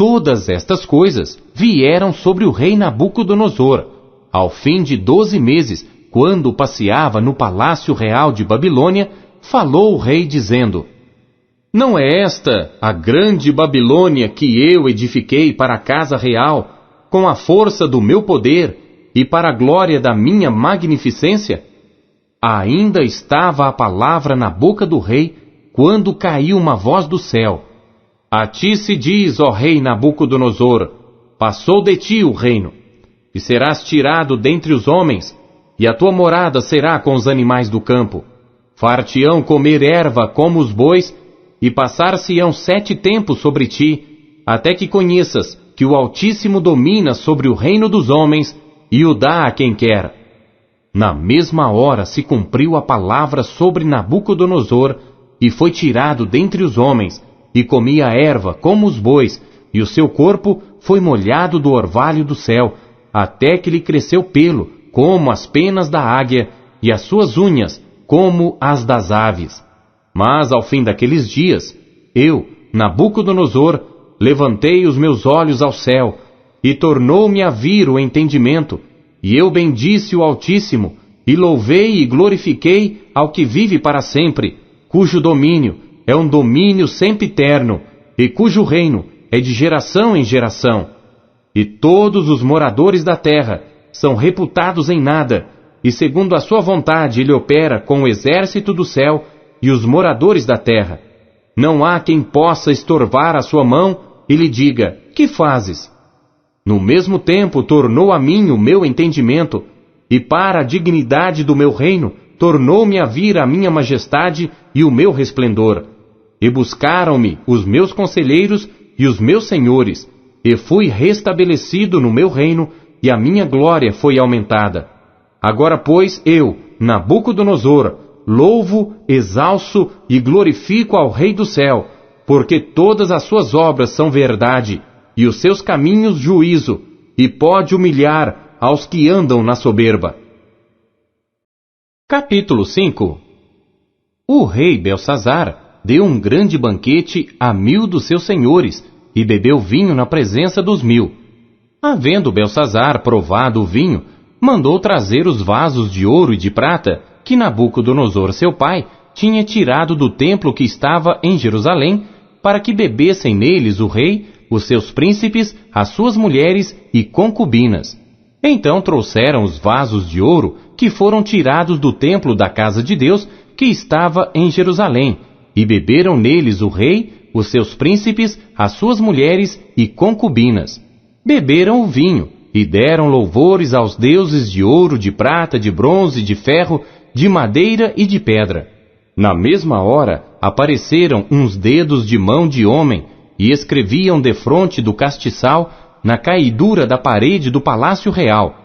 Todas estas coisas vieram sobre o rei Nabucodonosor, ao fim de 12 meses, quando passeava no palácio real de Babilônia. Falou o rei dizendo: Não é esta a grande Babilônia que eu edifiquei para a casa real, com a força do meu poder e para a glória da minha magnificência? Ainda estava a palavra na boca do rei, quando caiu uma voz do céu: A ti se diz, ó rei Nabucodonosor, passou de ti o reino, e serás tirado dentre os homens, e a tua morada será com os animais do campo. Far-te-ão comer erva como os bois, e passar-se-ão 7 tempos sobre ti, até que conheças que o Altíssimo domina sobre o reino dos homens, e o dá a quem quer. Na mesma hora se cumpriu a palavra sobre Nabucodonosor, e foi tirado dentre os homens, e comia erva como os bois, e o seu corpo foi molhado do orvalho do céu, até que lhe cresceu pelo, como as penas da águia, e as suas unhas, como as das aves. Mas ao fim daqueles dias, eu, Nabucodonosor, levantei os meus olhos ao céu, e tornou-me a vir o entendimento, e eu bendisse o Altíssimo, e louvei e glorifiquei ao que vive para sempre, cujo domínio é um domínio sempiterno, e cujo reino é de geração em geração. E todos os moradores da terra são reputados em nada, e segundo a sua vontade ele opera com o exército do céu e os moradores da terra. Não há quem possa estorvar a sua mão e lhe diga: que fazes? No mesmo tempo tornou a mim o meu entendimento, e para a dignidade do meu reino tornou-me a vir a minha majestade e o meu resplendor. E buscaram-me os meus conselheiros e os meus senhores, e fui restabelecido no meu reino, e a minha glória foi aumentada. Agora, pois, eu, Nabucodonosor, louvo, exalço e glorifico ao Rei do céu, porque todas as suas obras são verdade, e os seus caminhos juízo, e pode humilhar aos que andam na soberba. Capítulo 5. O rei Belsazar deu um grande banquete a 1000 dos seus senhores, e bebeu vinho na presença dos 1000. Havendo Belsazar provado o vinho, mandou trazer os vasos de ouro e de prata que Nabucodonosor seu pai tinha tirado do templo que estava em Jerusalém, para que bebessem neles o rei, os seus príncipes, as suas mulheres e concubinas. Então trouxeram os vasos de ouro que foram tirados do templo da casa de Deus que estava em Jerusalém, e beberam neles o rei, os seus príncipes, as suas mulheres e concubinas. Beberam o vinho, e deram louvores aos deuses de ouro, de prata, de bronze, de ferro, de madeira e de pedra. Na mesma hora apareceram uns dedos de mão de homem, e escreviam defronte do castiçal, na caidura da parede do palácio real.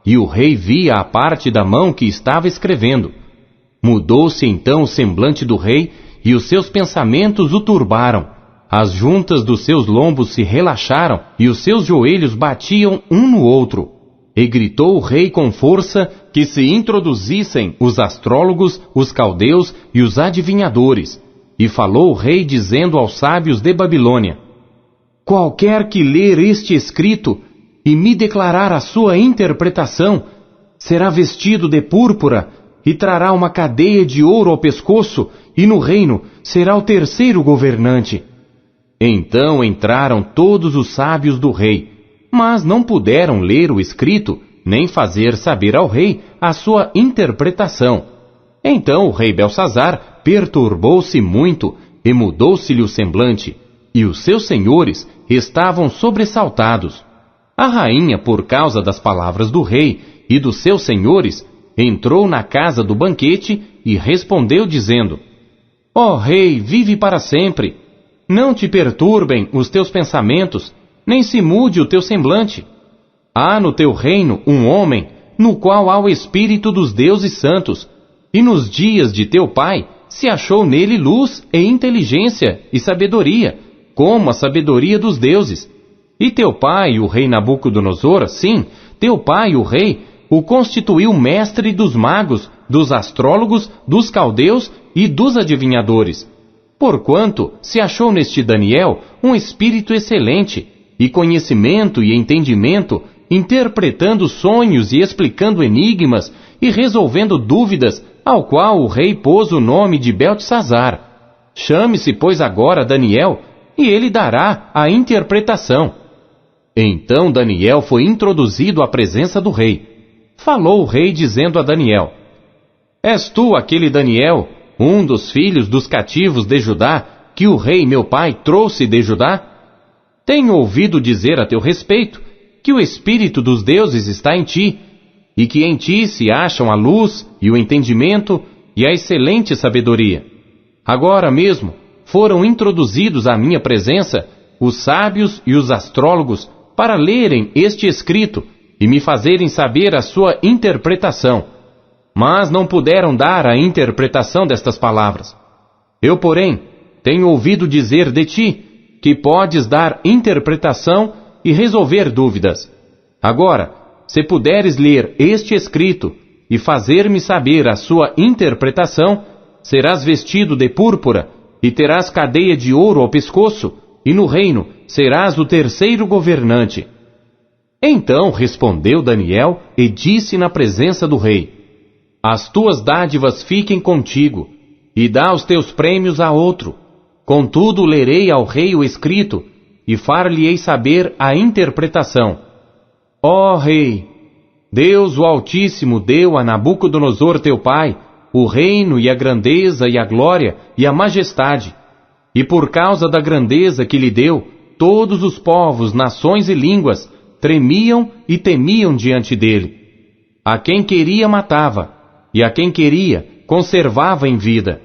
E o rei via a parte da mão que estava escrevendo. Mudou-se então o semblante do rei, e os seus pensamentos o turbaram. As juntas dos seus lombos se relaxaram, e os seus joelhos batiam um no outro. E gritou o rei com força que se introduzissem os astrólogos, os caldeus e os adivinhadores. E falou o rei dizendo aos sábios de Babilônia: qualquer que ler este escrito e me declarar a sua interpretação, será vestido de púrpura e trará uma cadeia de ouro ao pescoço, e no reino será o terceiro governante. Então entraram todos os sábios do rei, mas não puderam ler o escrito, nem fazer saber ao rei a sua interpretação. Então o rei Belsazar perturbou-se muito, e mudou-se-lhe o semblante, e os seus senhores estavam sobressaltados. A rainha, por causa das palavras do rei e dos seus senhores, entrou na casa do banquete e respondeu dizendo: ó rei, vive para sempre. Não te perturbem os teus pensamentos, nem se mude o teu semblante. Há no teu reino um homem, no qual há o espírito dos deuses santos, e nos dias de teu pai se achou nele luz e inteligência e sabedoria, como a sabedoria dos deuses. E teu pai, o rei Nabucodonosor, sim, teu pai, o rei, o constituiu mestre dos magos, dos astrólogos, dos caldeus e dos adivinhadores. Porquanto se achou neste Daniel um espírito excelente, e conhecimento e entendimento, interpretando sonhos e explicando enigmas e resolvendo dúvidas, ao qual o rei pôs o nome de Beltesazar. Chame-se, pois, agora Daniel, e ele dará a interpretação. Então Daniel foi introduzido à presença do rei. Falou o rei dizendo a Daniel: És tu aquele Daniel, um dos filhos dos cativos de Judá, que o rei meu pai trouxe de Judá? Tenho ouvido dizer a teu respeito que o Espírito dos deuses está em ti, e que em ti se acham a luz e o entendimento e a excelente sabedoria. Agora mesmo foram introduzidos à minha presença os sábios e os astrólogos para lerem este escrito e me fazerem saber a sua interpretação. Mas não puderam dar a interpretação destas palavras. Eu, porém, tenho ouvido dizer de ti que podes dar interpretação e resolver dúvidas. Agora, se puderes ler este escrito e fazer-me saber a sua interpretação, serás vestido de púrpura e terás cadeia de ouro ao pescoço, e no reino serás o terceiro governante. Então respondeu Daniel e disse na presença do rei: As tuas dádivas fiquem contigo, e dá os teus prêmios a outro. Contudo lerei ao rei o escrito, e far-lhe-ei saber a interpretação. Ó rei, Deus o Altíssimo deu a Nabucodonosor teu pai o reino e a grandeza e a glória e a majestade. E por causa da grandeza que lhe deu, todos os povos, nações e línguas tremiam e temiam diante dele. A quem queria matava, e a quem queria conservava em vida,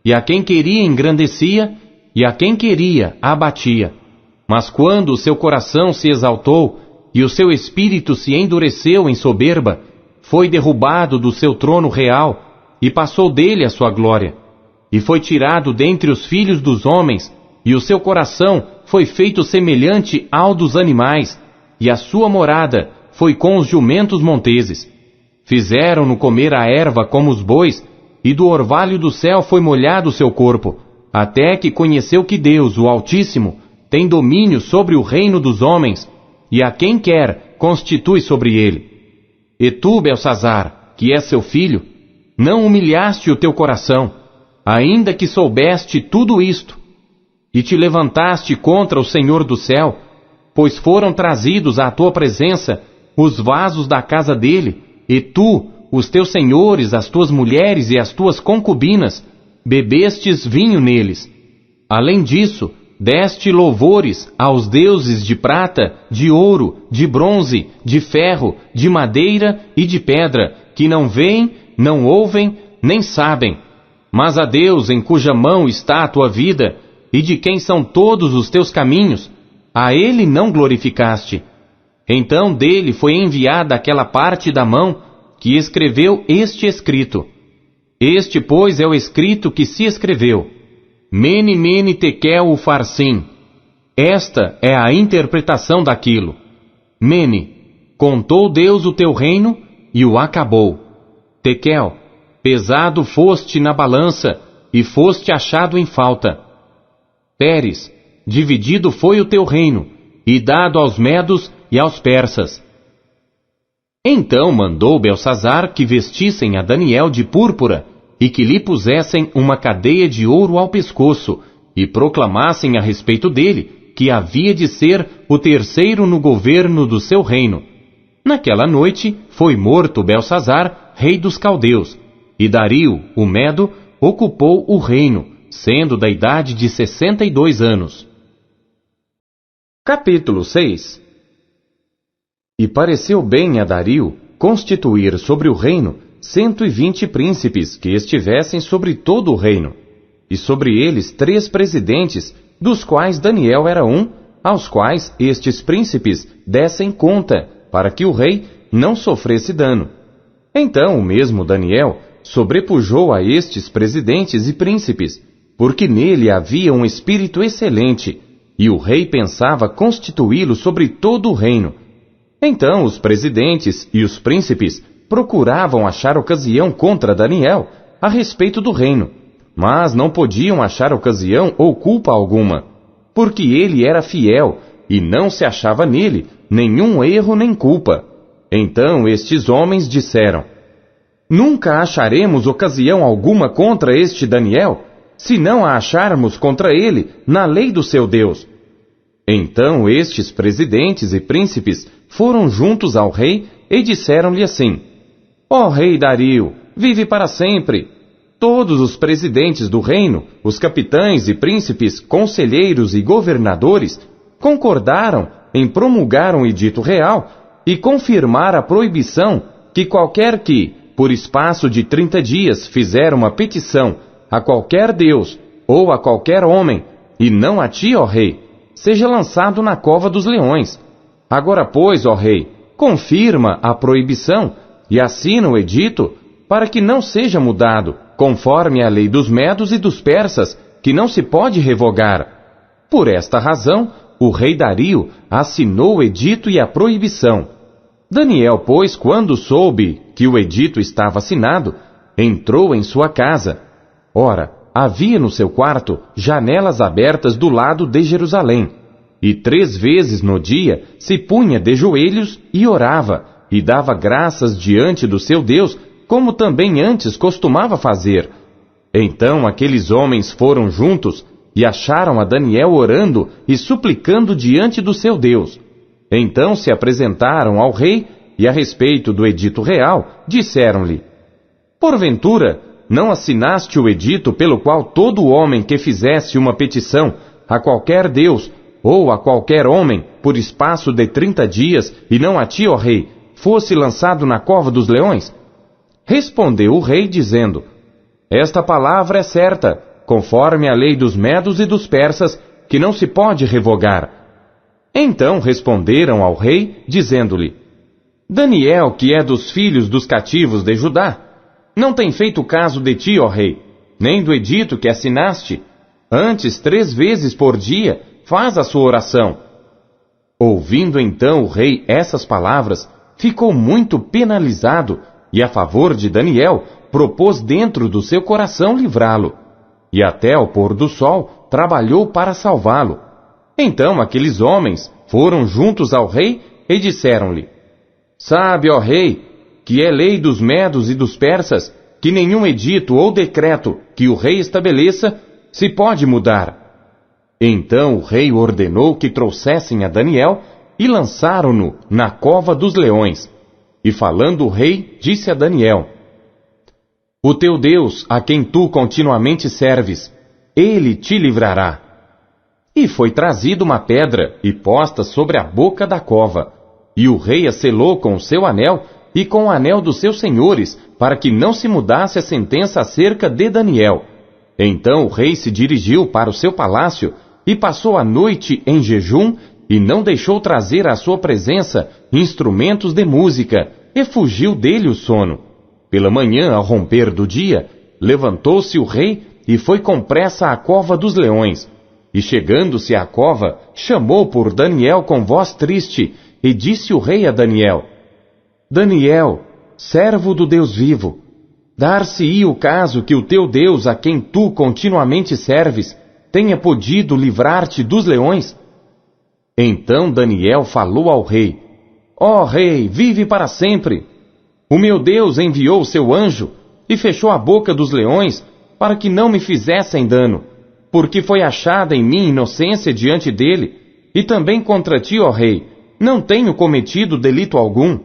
e a quem queria engrandecia, e a quem queria abatia. Mas quando o seu coração se exaltou, e o seu espírito se endureceu em soberba, foi derrubado do seu trono real, e passou dele a sua glória. E foi tirado dentre os filhos dos homens, e o seu coração foi feito semelhante ao dos animais, e a sua morada foi com os jumentos monteses. Fizeram-no comer a erva como os bois, e do orvalho do céu foi molhado o seu corpo, até que conheceu que Deus, o Altíssimo, tem domínio sobre o reino dos homens, e a quem quer constitui sobre ele. E tu, Beltesazar, que és seu filho, não humilhaste o teu coração, ainda que soubeste tudo isto, e te levantaste contra o Senhor do céu, pois foram trazidos à tua presença os vasos da casa dele, e tu, os teus senhores, as tuas mulheres e as tuas concubinas, bebestes vinho neles. Além disso, deste louvores aos deuses de prata, de ouro, de bronze, de ferro, de madeira e de pedra, que não veem, não ouvem, nem sabem. Mas a Deus em cuja mão está a tua vida, e de quem são todos os teus caminhos, a ele não glorificaste. Então dele foi enviada aquela parte da mão que escreveu este escrito. Este, pois, é o escrito que se escreveu: Mene, Mene, Tekel, Ufarsim. Esta é a interpretação daquilo. Mene, contou Deus o teu reino e o acabou. Tekel, pesado foste na balança e foste achado em falta. Peres, dividido foi o teu reino e dado aos medos e aos persas. Então mandou Beltesazar que vestissem a Daniel de púrpura e que lhe pusessem uma cadeia de ouro ao pescoço e proclamassem a respeito dele que havia de ser o terceiro no governo do seu reino. Naquela noite foi morto Beltesazar, rei dos caldeus, e Dario, o Medo, ocupou o reino, sendo da idade de 62 anos. Capítulo 6. E pareceu bem a Dario constituir sobre o reino 120 príncipes que estivessem sobre todo o reino, e sobre eles 3 presidentes, dos quais Daniel era um, aos quais estes príncipes dessem conta, para que o rei não sofresse dano. Então o mesmo Daniel sobrepujou a estes presidentes e príncipes, porque nele havia um espírito excelente, e o rei pensava constituí-lo sobre todo o reino. Então os presidentes e os príncipes procuravam achar ocasião contra Daniel a respeito do reino, mas não podiam achar ocasião ou culpa alguma, porque ele era fiel e não se achava nele nenhum erro nem culpa. Então estes homens disseram: Nunca acharemos ocasião alguma contra este Daniel, se não a acharmos contra ele na lei do seu Deus. Então estes presidentes e príncipes foram juntos ao rei e disseram-lhe assim: Ó rei Dario, vive para sempre. Todos os presidentes do reino, os capitães e príncipes, conselheiros e governadores, concordaram em promulgar um edito real e confirmar a proibição que qualquer que, por espaço de 30 dias, fizer uma petição a qualquer Deus ou a qualquer homem, e não a ti, ó rei, seja lançado na cova dos leões. Agora, pois, ó rei, confirma a proibição e assina o edito para que não seja mudado, conforme a lei dos medos e dos persas, que não se pode revogar. Por esta razão, o rei Dario assinou o edito e a proibição. Daniel, pois, quando soube que o edito estava assinado, entrou em sua casa. Ora, havia no seu quarto janelas abertas do lado de Jerusalém, e 3 vezes no dia se punha de joelhos e orava, e dava graças diante do seu Deus, como também antes costumava fazer. Então aqueles homens foram juntos e acharam a Daniel orando e suplicando diante do seu Deus. Então se apresentaram ao rei e, a respeito do edito real, disseram-lhe: Porventura, não assinaste o edito pelo qual todo homem que fizesse uma petição a qualquer Deus ou a qualquer homem por espaço de 30 dias, e não a ti, ó rei, fosse lançado na cova dos leões? Respondeu o rei, dizendo: Esta palavra é certa, conforme a lei dos medos e dos persas, que não se pode revogar. Então responderam ao rei, dizendo-lhe: Daniel, que é dos filhos dos cativos de Judá, não tem feito caso de ti, ó rei, nem do edito que assinaste. Antes, 3 vezes por dia, faz a sua oração. Ouvindo então o rei essas palavras, ficou muito penalizado, e a favor de Daniel, propôs dentro do seu coração livrá-lo. E até ao pôr do sol, trabalhou para salvá-lo. Então aqueles homens foram juntos ao rei e disseram-lhe: Sabe, ó rei, que é lei dos medos e dos persas, que nenhum edito ou decreto que o rei estabeleça se pode mudar. Então o rei ordenou que trouxessem a Daniel e lançaram-no na cova dos leões. E falando o rei, disse a Daniel: O teu Deus, a quem tu continuamente serves, ele te livrará. E foi trazida uma pedra e posta sobre a boca da cova. E o rei a selou com o seu anel e com o anel dos seus senhores, para que não se mudasse a sentença acerca de Daniel. Então o rei se dirigiu para o seu palácio e passou a noite em jejum, e não deixou trazer à sua presença instrumentos de música, e fugiu dele o sono. Pela manhã, ao romper do dia, levantou-se o rei e foi com pressa à cova dos leões. E chegando-se à cova, chamou por Daniel com voz triste, e disse o rei a Daniel: Daniel, servo do Deus vivo, dar-se-ia o caso que o teu Deus, a quem tu continuamente serves, tenha podido livrar-te dos leões? Então Daniel falou ao rei: Ó rei, vive para sempre. O meu Deus enviou o seu anjo e fechou a boca dos leões para que não me fizessem dano, porque foi achada em mim inocência diante dele, e também contra ti, ó rei, não tenho cometido delito algum.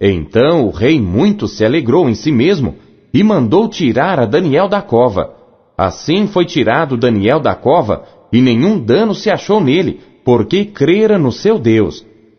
Então o rei muito se alegrou em si mesmo e mandou tirar a Daniel da cova. Assim foi tirado Daniel da cova, e nenhum dano se achou nele, porque crera no seu Deus.